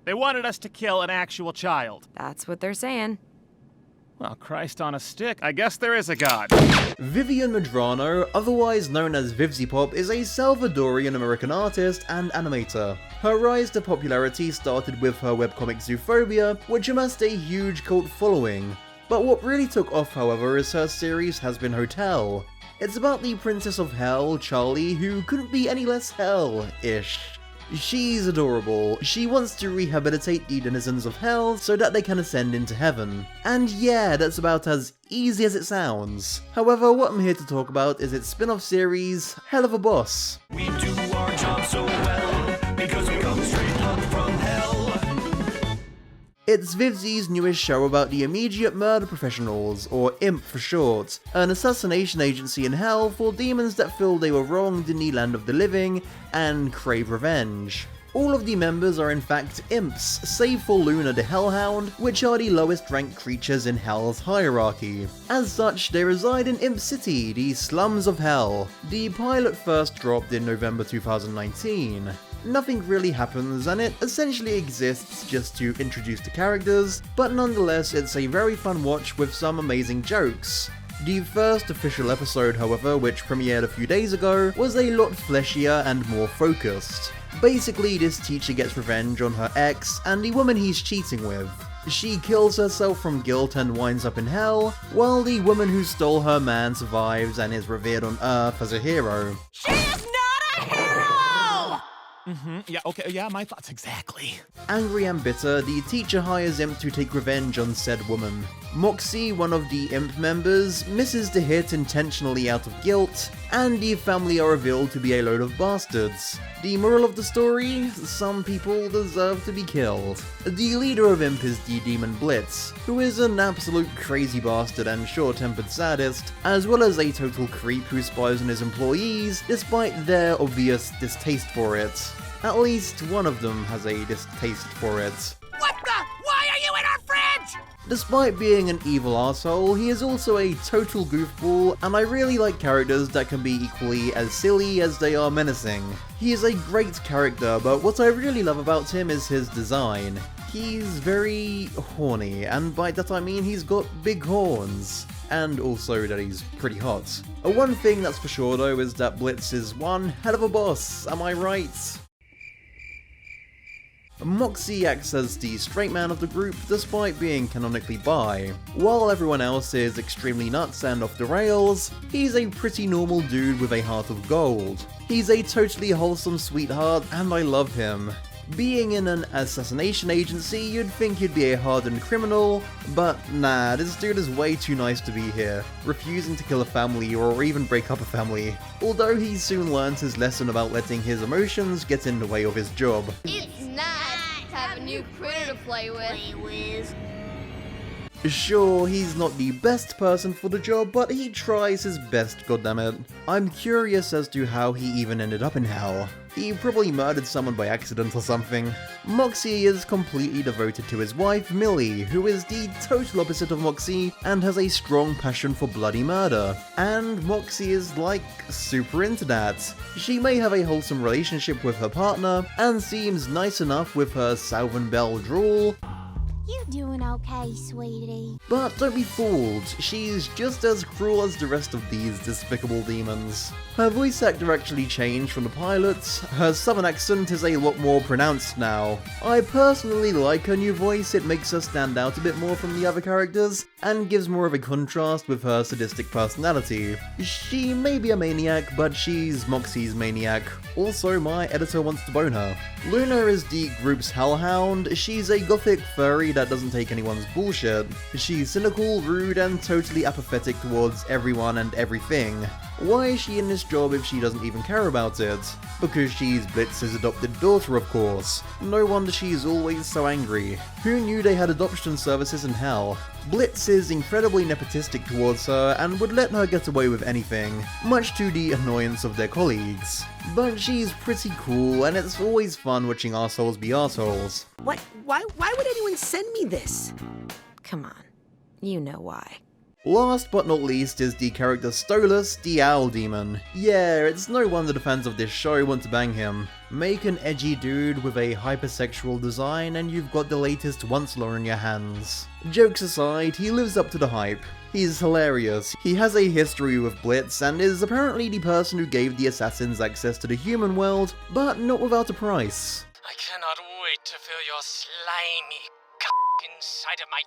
They wanted us to kill an actual child. That's what they're saying. Well, Christ on a stick, I guess there is a god. Vivian Medrano, otherwise known as Vivziepop, is a Salvadorian-American artist and animator. Her rise to popularity started with her webcomic Zoophobia, which amassed a huge cult following. But what really took off, however, is her series Hazbin Hotel. It's about the Princess of Hell, Charlie, who couldn't be any less hell-ish. She's adorable. She wants to rehabilitate the denizens of hell so that they can ascend into heaven. And yeah, that's about as easy as it sounds. However, what I'm here to talk about is its spin-off series, Helluva Boss. We do our job so well because we come straight up from hell. It's Vivzi's newest show about the Immediate Murder Professionals, or IMP for short, an assassination agency in hell for demons that feel they were wronged in the land of the living and crave revenge. All of the members are in fact imps, save for Luna the Hellhound, which are the lowest ranked creatures in Hell's hierarchy. As such, they reside in Imp City, the slums of Hell. The pilot first dropped in November 2019. Nothing really happens, and it essentially exists just to introduce the characters, but nonetheless it's a very fun watch with some amazing jokes. The first official episode, however, which premiered a few days ago, was a lot fleshier and more focused. Basically, this teacher gets revenge on her ex and the woman he's cheating with. She kills herself from guilt and winds up in hell, while the woman who stole her man survives and is revered on Earth as a hero. She is not a hero! Yeah, okay, yeah, my thoughts exactly. Angry and bitter, the teacher hires Imp to take revenge on said woman. Moxie, one of the Imp members, misses the hit intentionally out of guilt, and the family are revealed to be a load of bastards. The moral of the story? Some people deserve to be killed. The leader of Imp is the demon Blitz, who is an absolute crazy bastard and short-tempered sadist, as well as a total creep who spies on his employees despite their obvious distaste for it. At least one of them has a distaste for it. What the? Why are you in our fridge? Despite being an evil asshole, he is also a total goofball, and I really like characters that can be equally as silly as they are menacing. He is a great character, but what I really love about him is his design. He's very horny, and by that I mean he's got big horns. And also that he's pretty hot. One thing that's for sure though is that Blitz is one hell of a boss, am I right? Moxie acts as the straight man of the group despite being canonically bi. While everyone else is extremely nuts and off the rails, he's a pretty normal dude with a heart of gold. He's a totally wholesome sweetheart and I love him. Being in an assassination agency, you'd think he'd be a hardened criminal, but nah, this dude is way too nice to be here, refusing to kill a family or even break up a family. Although he soon learns his lesson about letting his emotions get in the way of his job. It's nice to have a new critter to play with. Sure, he's not the best person for the job, but he tries his best, goddammit. I'm curious as to how he even ended up in hell. He probably murdered someone by accident or something. Moxie is completely devoted to his wife, Millie, who is the total opposite of Moxie and has a strong passion for bloody murder. And Moxie is like super into that. She may have a wholesome relationship with her partner and seems nice enough with her Southern Belle drawl. You doing okay, sweetie? But don't be fooled, she's just as cruel as the rest of these despicable demons. Her voice actor actually changed from the pilot, her southern accent is a lot more pronounced now. I personally like her new voice, it makes her stand out a bit more from the other characters, and gives more of a contrast with her sadistic personality. She may be a maniac, but she's Moxie's maniac. Also, my editor wants to bone her. Luna is the group's hellhound. She's a gothic furry that doesn't take anyone's bullshit. She's cynical, rude, and totally apathetic towards everyone and everything. Why is she in this job if she doesn't even care about it? Because she's Blitz's adopted daughter, of course. No wonder she's always so angry. Who knew they had adoption services in hell? Blitz is incredibly nepotistic towards her and would let her get away with anything, much to the annoyance of their colleagues. But she's pretty cool, and it's always fun watching assholes be assholes. What? Why would anyone send me this? Come on. You know why. Last but not least is the character Stolas, the Owl Demon. Yeah, it's no wonder the fans of this show want to bang him. Make an edgy dude with a hypersexual design and you've got the latest Once-Lore in your hands. Jokes aside, he lives up to the hype. He's hilarious. He has a history with Blitz and is apparently the person who gave the assassins access to the human world, but not without a price. I cannot wait to feel your slimy inside of my.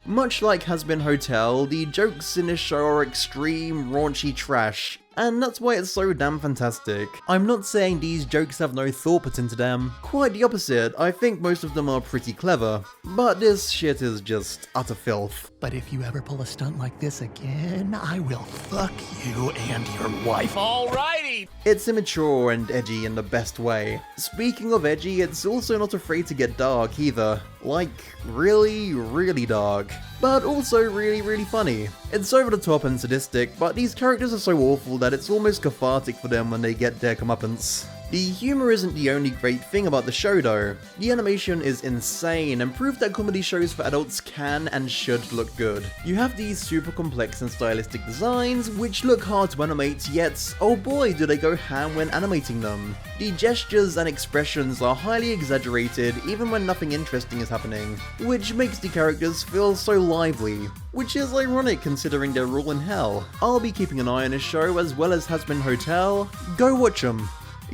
Much like Hazbin Hotel, the jokes in this show are extreme, raunchy trash, and that's why it's so damn fantastic. I'm not saying these jokes have no thought put into them, quite the opposite, I think most of them are pretty clever, but this shit is just utter filth. But if you ever pull a stunt like this again, I will fuck you and your wife. Alrighty! It's immature and edgy in the best way. Speaking of edgy, it's also not afraid to get dark either. Like, really, really dark. But also really, really funny. It's over the top and sadistic, but these characters are so awful that it's almost cathartic for them when they get their comeuppance. The humour isn't the only great thing about the show though. The animation is insane and proof that comedy shows for adults can and should look good. You have these super complex and stylistic designs which look hard to animate, yet oh boy do they go ham when animating them. The gestures and expressions are highly exaggerated even when nothing interesting is happening, which makes the characters feel so lively. Which is ironic considering they're all in hell. I'll be keeping an eye on this show as well as Hazbin Hotel. Go watch them.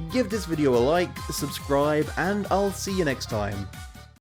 Give this video a like, subscribe, and I'll see you next time.